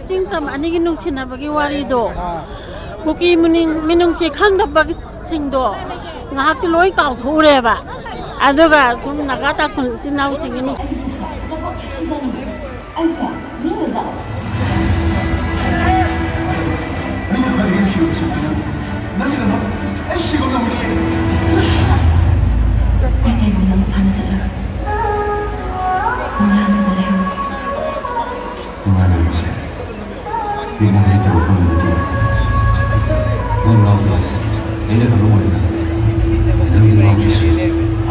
ching tam ani gi nung sina bagi wari do kuki minung si khang da bagi sing do ngahak ti loi kaw thore ba aduga tum naga ta khun chinau sing gi nung Ini kita bukan nanti. Nggak tahu sih. Ini kan rumah kita. Nanti mau justru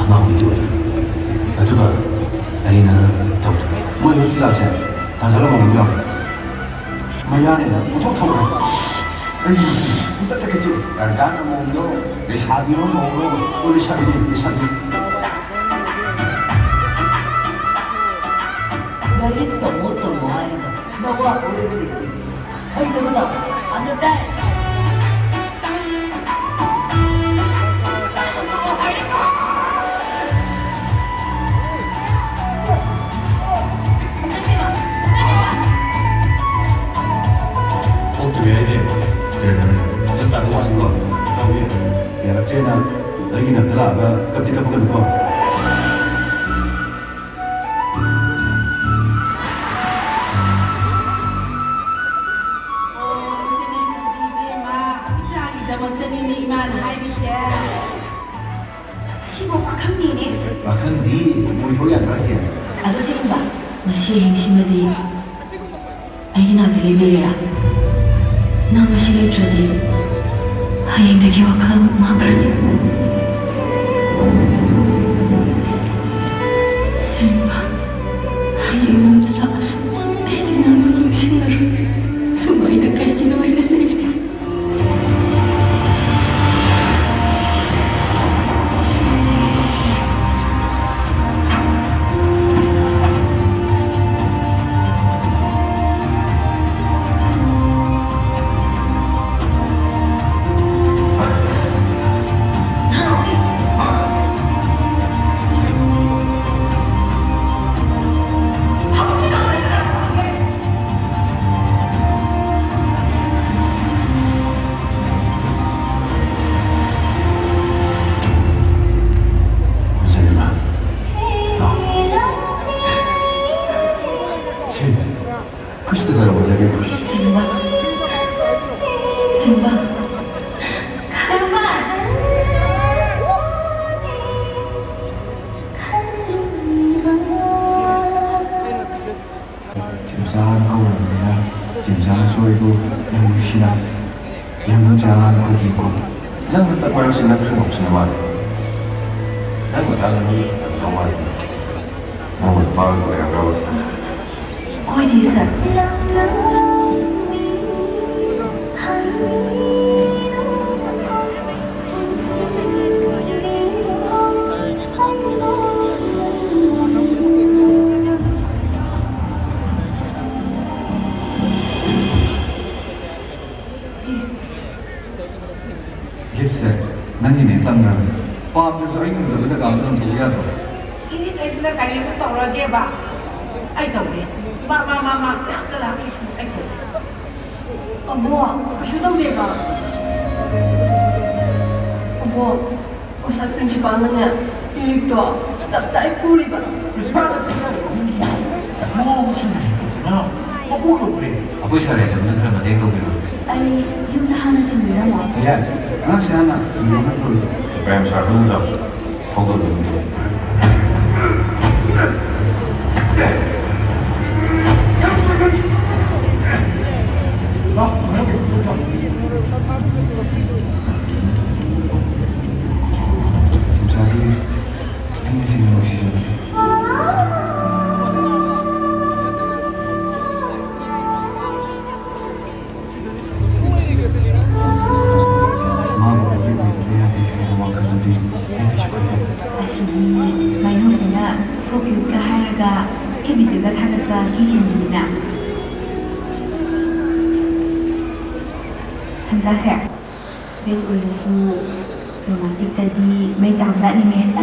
mau itu. Itu kan. Ini tahu. Mau justru dah sih. Tak salah mau bilang. Maya ni na, muncul tahu. Kita tak kecil. Kerjaan mau bilang. Deshadi mau bilang. Oh deshadi. Lagi temu aja. Bawa orang itu. Hei, tunggu tak? Anda dah. Không tùy ai gì, kể cả nhân tài ngoại của tao biết, kể cả trên là lấy cái nào thế là cấp thì cấp có cần không? Makan di, mau coba yang terakhir. Aduh sih mbak, nasi yang sih mesti, ayo nanti lebih ya. Nang nasi lagi jadi, ayo yang lagi wakal makan. Semua, ayo nang dalam semua, tadi nang belum sinar, semua ini kayak gini mana nih sih. romantic tadi may tamza ni men.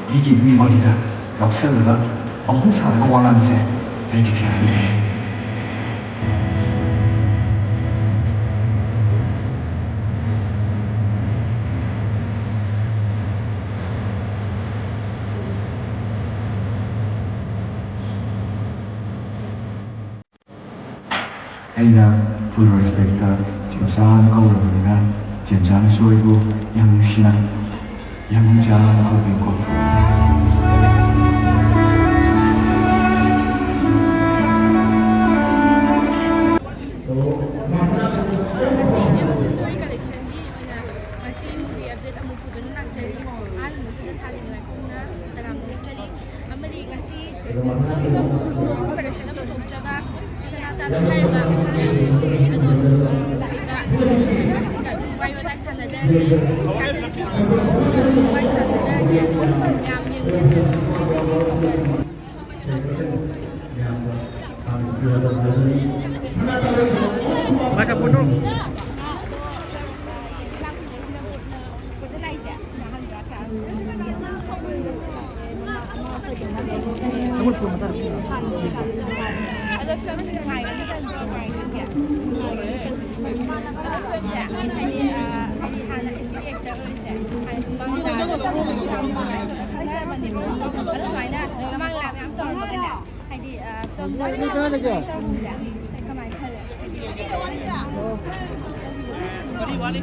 Ini gini mau dia, dokter lah, aku salah kau walan sih. ai thì phải này Aina full respect chiều sáng câu rồi na chiến trang xuôi bu yang xin yang cha câu bình cô story collection ni mana masih movie update amu pun nak cari hal mungkin Salini waikhom na dalam cari amali kasih production apa tu coba senata hai ba Maka bunuh. Ada film yang lain kan kita jual kain dia. Ada film ya, ini hanya isi actor saja. Hanya semang dah. Ada mana ni? Ada lain ada semang lam yang tu ada ni. Ini film dah. Kemana kali? Wali wali.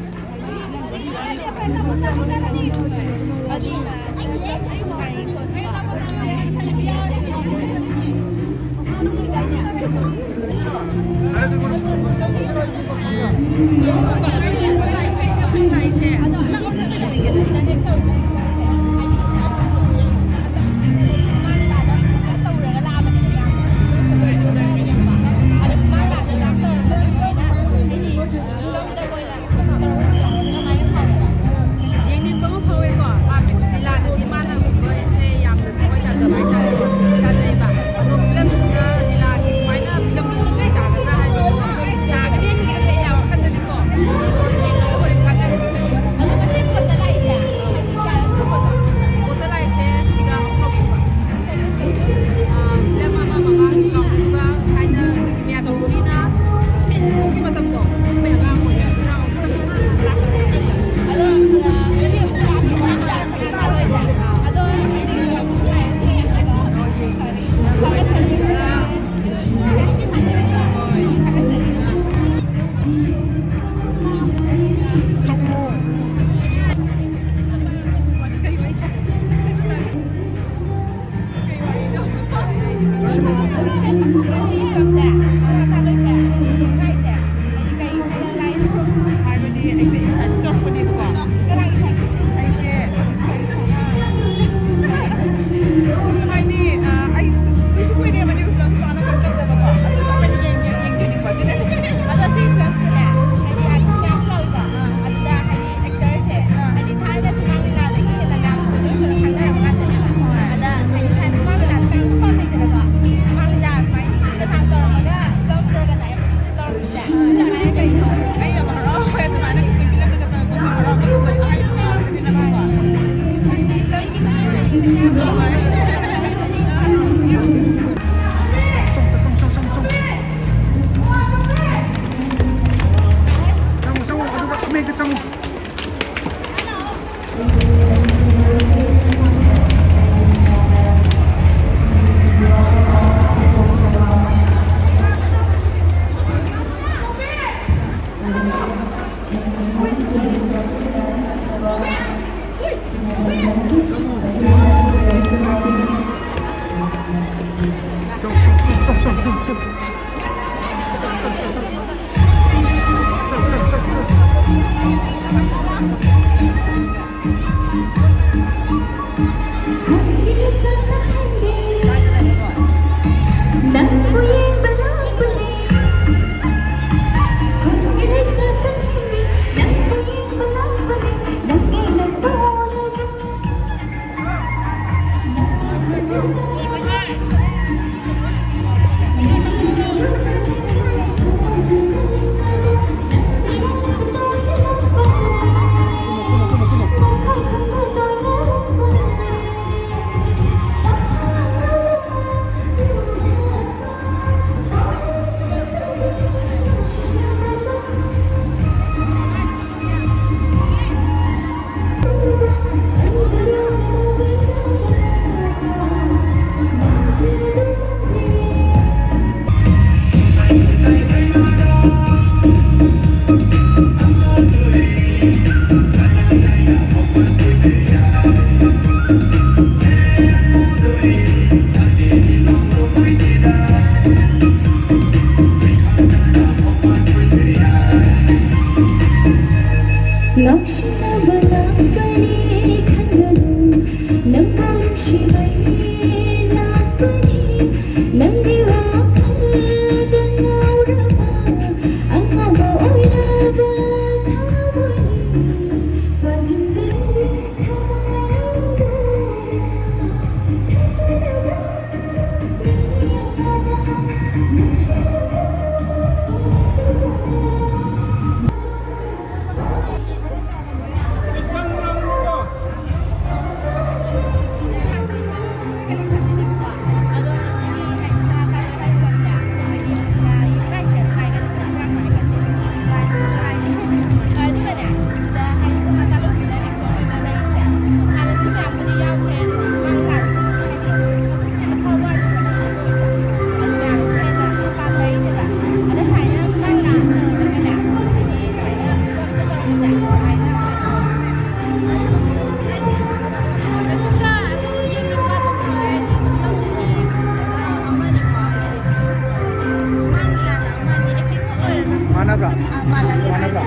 만나보라. Malam 만나보라.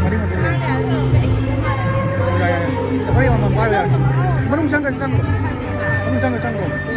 머리 좀 좀. 야야야. 머리 한번 봐요. 머리 장가 장고. 머리 장가 장고.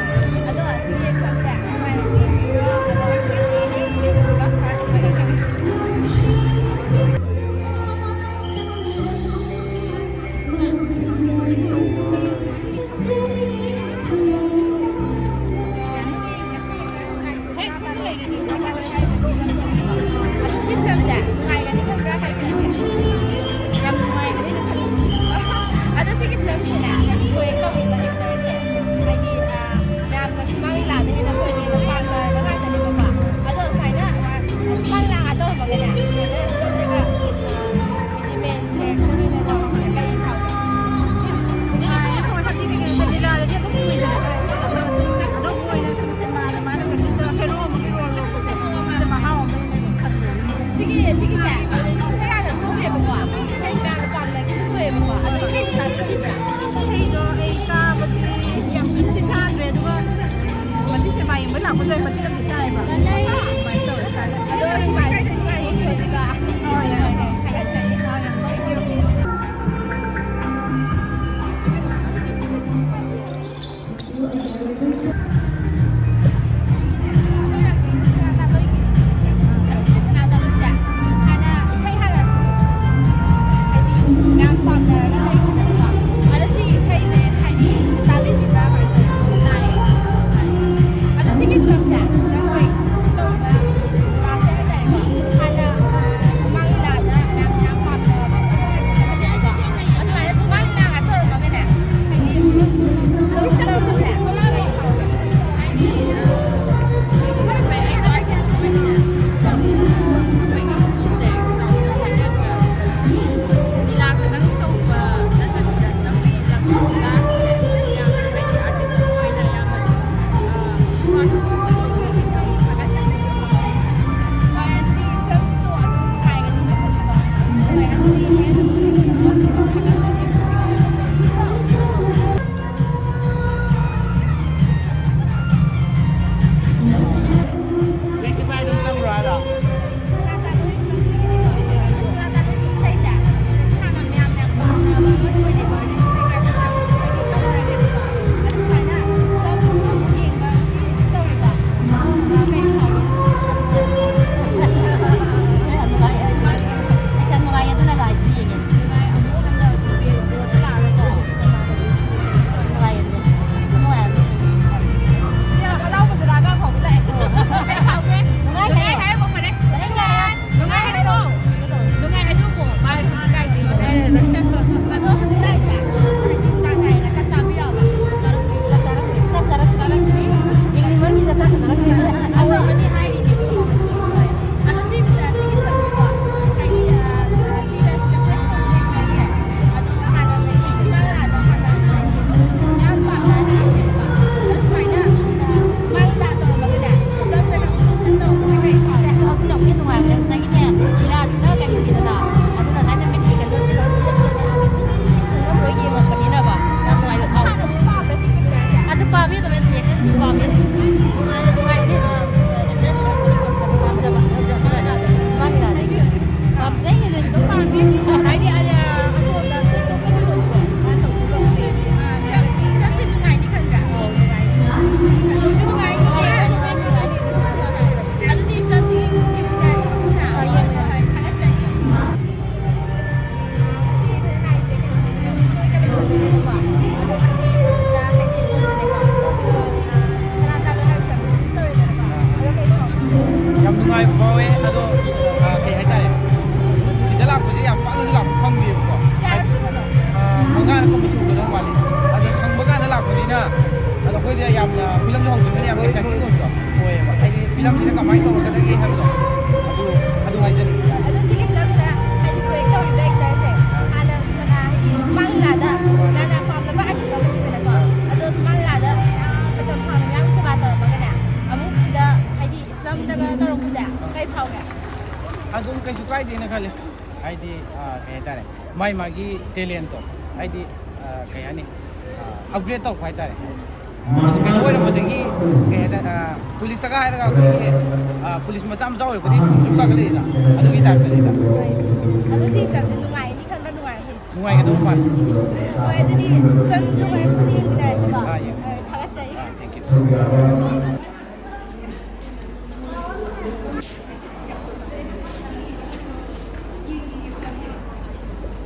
adum kaisu kai dina khale aidi kai tare mai magi talent to aidi kai ani upgrade to kai tare kaya oy naman dagi kaya police taga hay na police macam jauh ko di juga kali ida adu kita kali ida adu si ka nungai ni kan nungai nungai ka tu pan oi adu di kan tu mai puni ni da sa thagat chai thank you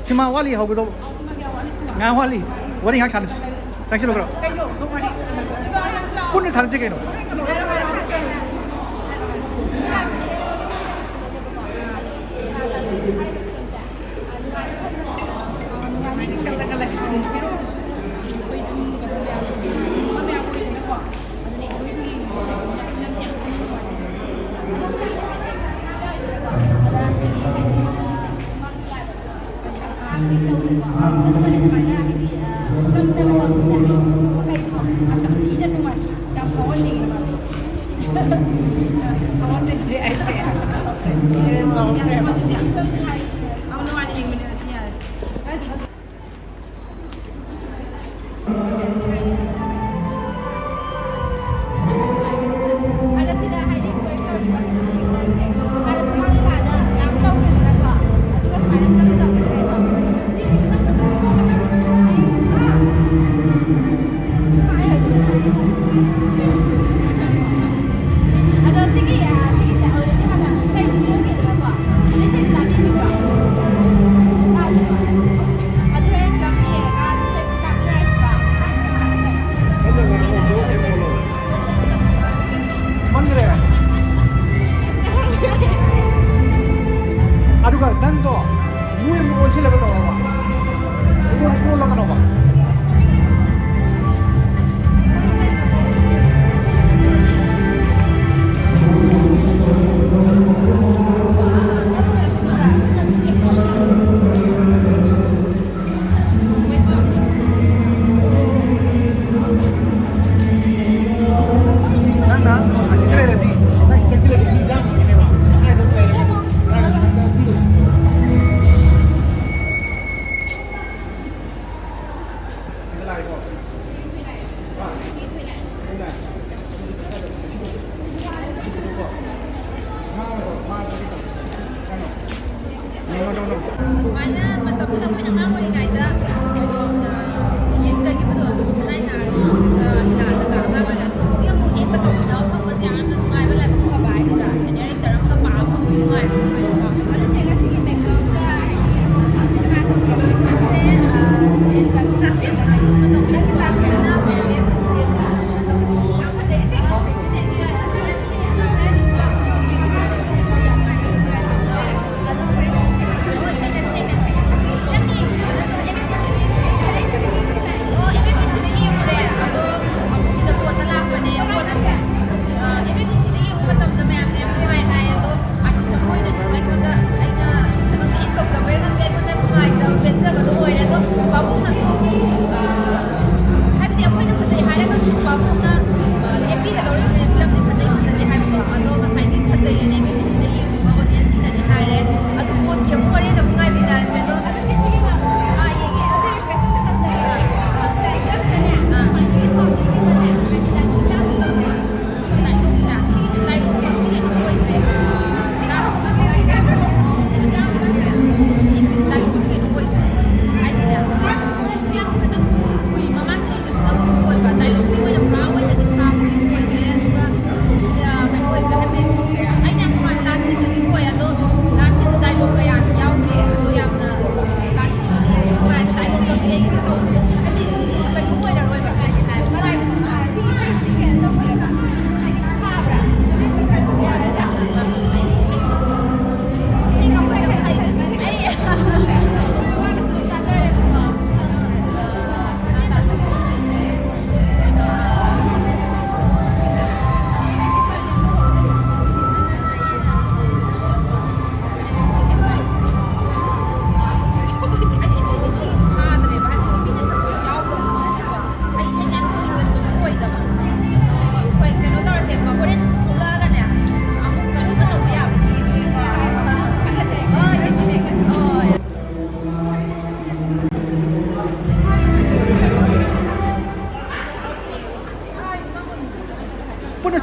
Cuma wali hau betul. Nggak wali. Wali nggak challenge. Thanks lo bro. Pun ni challenge keno.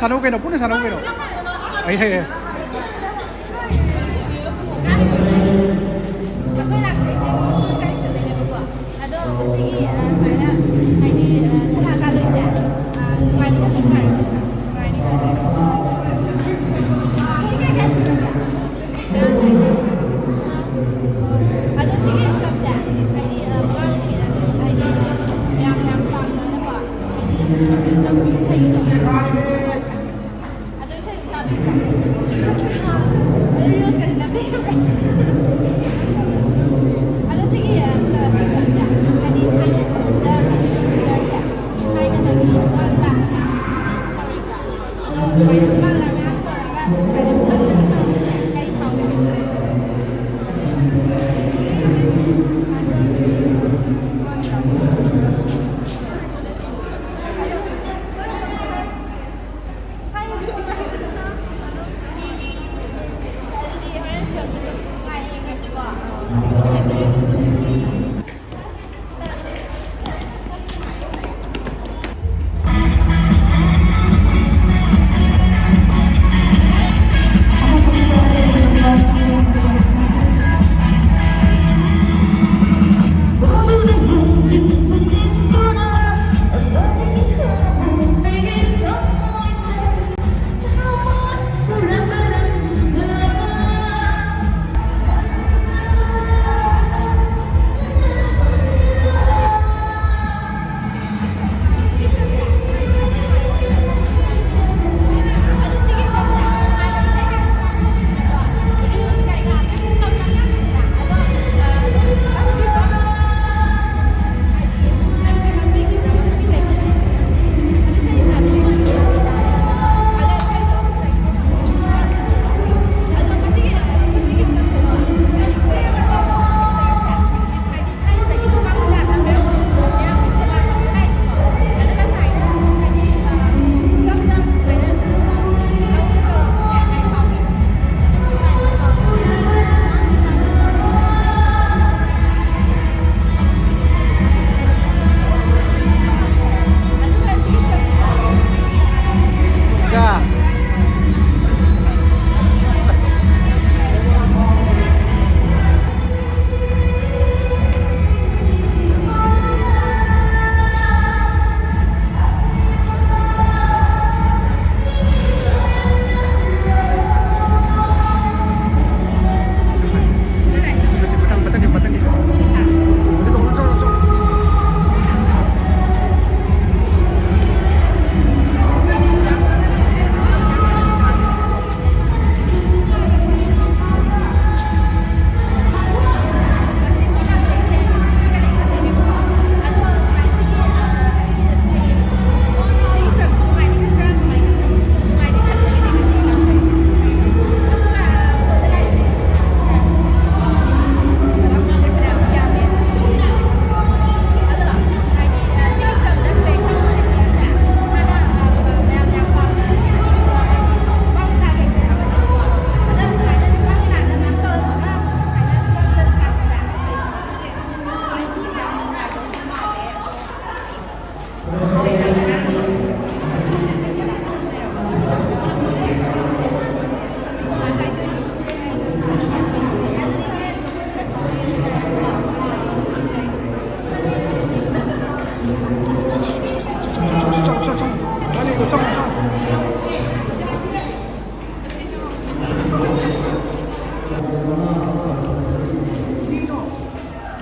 사놓게노 뿌리 사놓게노 예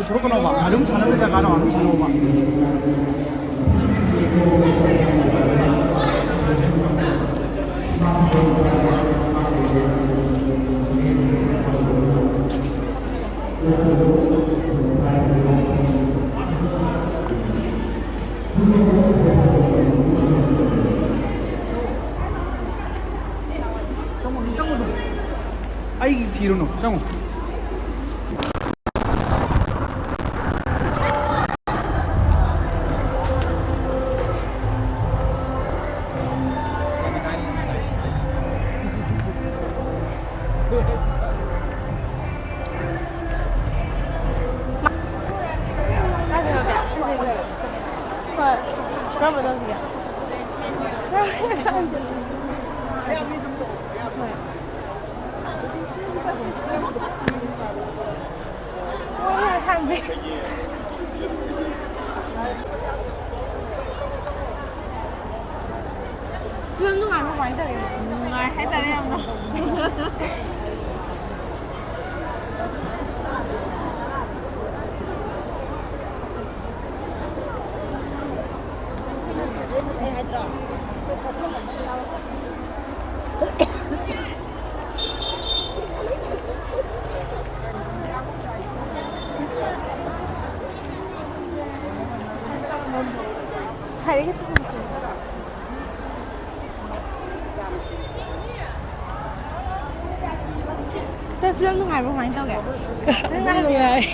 저렇게 나와. 아름 사는 데가 가라. 아름 사는 거 봐. 정우. 아이 뒤로 놓. 정우. 그러면 어떻게? 그럼 상주. ꯀꯃꯥꯏꯅ ꯇꯧꯒꯦ ꯅꯨꯡꯉꯥꯏ ꯍꯥꯏꯇꯥꯔꯦ ꯌꯥꯝꯅ ꯁꯥꯏꯗꯒꯤ ꯊꯝꯁꯦ ꯁꯦ film ꯅꯨꯡꯉꯥꯏꯕ꯭ꯔꯣ ꯀꯃꯥꯏꯅ ꯇꯧꯒꯦ ꯅꯨꯡꯉꯥꯏ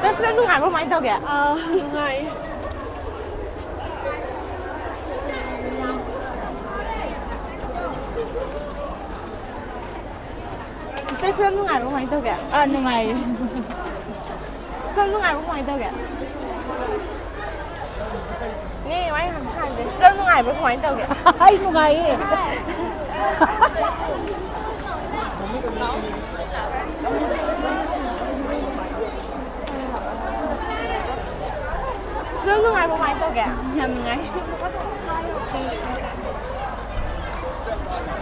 ꯁꯦ film ꯅꯨꯡꯉꯥꯏꯕ꯭ꯔꯣ ꯀꯃꯥꯏꯅ ꯇꯧꯒꯦ nungai ꯁꯦ ꯐꯤꯂꯝ ꯅꯨꯡꯉꯥꯏꯕ꯭ꯔꯣ ꯀꯃꯥꯏꯅ ꯇꯧꯒꯦ nungai ꯐꯤꯂꯝ ꯅꯨꯡꯉꯥꯏꯕ꯭ꯔꯣ ꯀꯃꯥꯏꯅ ꯇꯧꯒꯦ 네 많이 감사한데 film nungaibo kamain tawge ai nungai film nungaibo kamain tawge yam nungai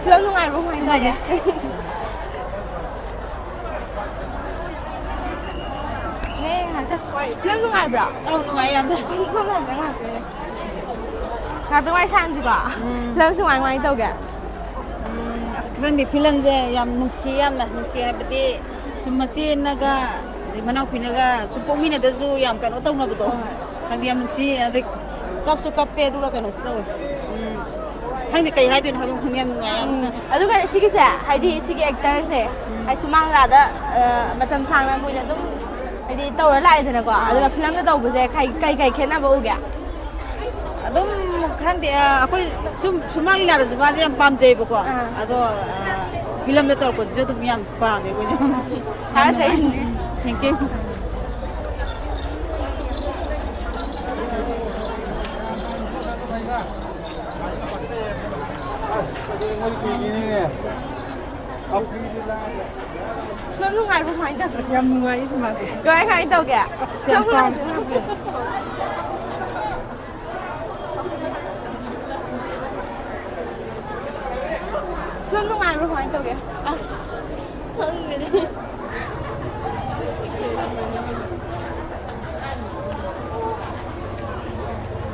film nungaibo kamain tawge 네 하자 film nungaibra nungai yam da 손 한번 할게 나도 많이 산지 봐 film nungai kamain tawge khang di film je yam nungsi yam na nungsi habati sumasi naga di manau pinaga supong mina da zu yam kan otong na buto khang di yam nungsi ade kap su kap pe du ga kan usto khang di kai hai din habong khang yam nungai yam aduga sigise haidi sigi actor se ai sumang la da matam sang na kuina dum haidi tawra lai dana ko aduga film da taw buse kai khena ba uga adum khang di akoi sumali na da ba je yam pam jai ba ko ado film da tor ko je dum yam pa me ko ha jai thank you film nungai bo kamain tawge yam nungai sama je kai kai tawge yam pam film nungai bo kamain tawge as khangde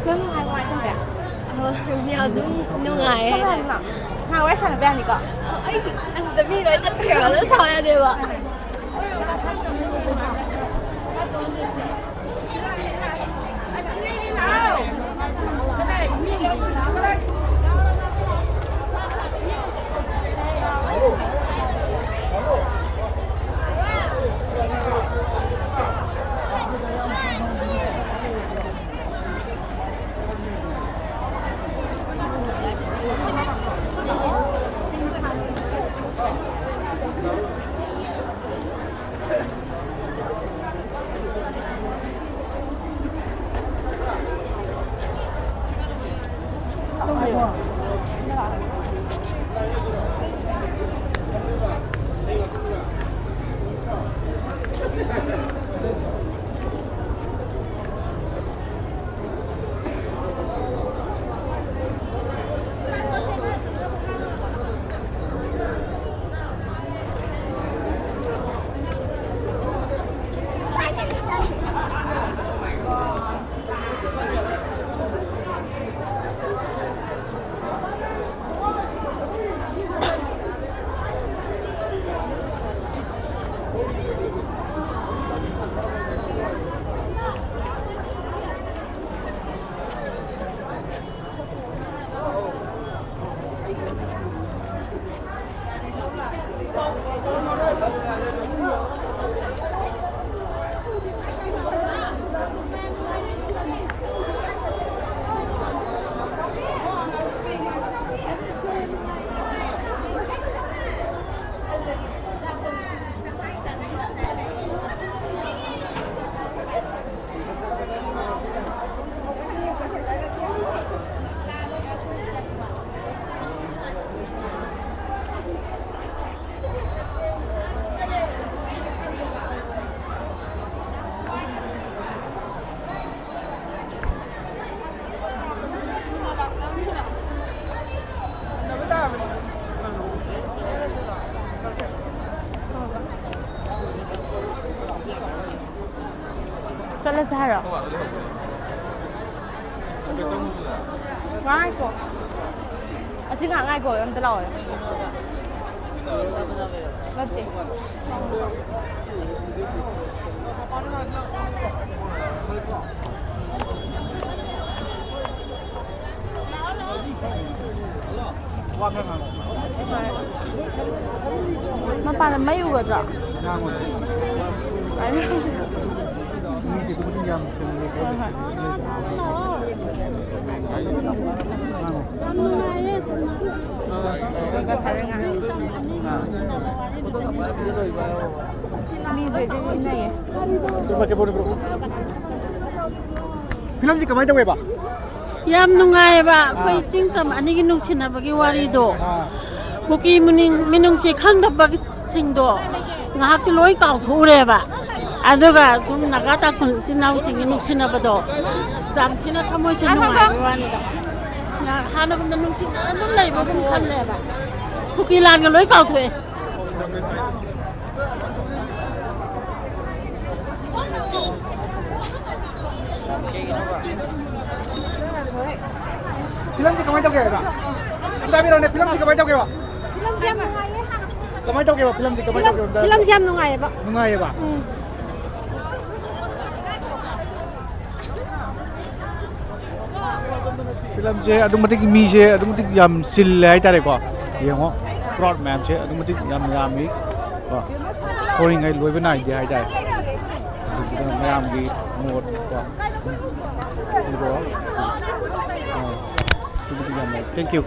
film nungai bo kamain tawge nhiều đúng nungai xong rồi mà hai quay sang là bên gì cả ấy anh sẽ biết rồi chắc kiểu nó sao ra được ạ ꯆꯠꯂꯁꯦ ꯍꯥꯏꯔꯣ ꯉꯥꯏꯈꯣ ꯑꯁꯤ ꯉꯥꯏꯍꯥꯛ ꯉꯥꯏꯈꯣ ꯑꯝꯇ ꯂꯥꯛꯑꯣ ꯅꯠꯇꯦ ꯃꯄꯥꯟꯗ ꯃꯩ 우ꯒꯗ꯭ꯔꯣ? 필름지 그만 좀 해봐. ꯌꯥꯝ ꯅꯨꯡꯉꯥꯏꯕ ꯑꯩꯈꯣꯏ ꯆꯤꯡꯇꯝ ꯑꯅꯤꯒꯤ ꯅꯨꯡꯁꯤꯅꯕꯒꯤ ꯋꯥꯔꯤꯗꯣ ꯀꯨꯀꯤ ꯃꯤꯅꯨꯡꯁꯤ ꯈꯪꯗꯕꯁꯤꯡꯗꯣ ꯉꯥꯏꯍꯥꯛꯇꯤ ꯂꯣꯏ ꯀꯥꯎꯊꯣꯛꯎꯔꯦꯕ ꯑꯗꯨꯒ ꯑꯗꯨꯝ ꯅꯥꯒꯥ ꯇꯥꯡꯈꯨꯜ ꯏꯆꯤꯟ ꯏꯅꯥꯎꯁꯤꯡꯒꯤ ꯅꯨꯡꯁꯤꯅꯕꯗꯣ ꯌꯥꯝ ꯊꯤꯅ ꯊꯃꯣꯏꯁꯦ ꯅꯨꯡꯉꯥꯏꯕ ꯋꯥꯅꯤꯗ ꯍꯥꯟꯅꯒꯨꯝꯅ ꯅꯨꯡꯁꯤꯅ ꯑꯗꯨꯝ ꯂꯩꯕꯒꯨꯝ ꯈꯜꯂꯦꯕ ꯀꯨꯀꯤ ꯂꯥꯟꯒ ꯂꯣꯏ ꯀꯥꯎꯊꯣꯛꯑꯦ 필름지 그만 좀 해봐. 그다음에 필름지 그만 좀 해봐. 필름지 ꯌꯥꯝ ꯅꯨꯡꯉꯥꯏꯌꯦ. 그만 좀 해봐. 필름지 그만 좀 해봐. 필름지 ꯌꯥꯝ ꯅꯨꯡꯉꯥꯏꯌꯦꯕ. 누나해봐. 필름제 아동마틱 미제 아동마틱 얌 실레 하이타레고. 예ngo crowd map 제 아동마틱 얌 얌이 와. 포링 로이베 나이제 하이타레. 그다음 얌기 모드 와. 이거 Thank you.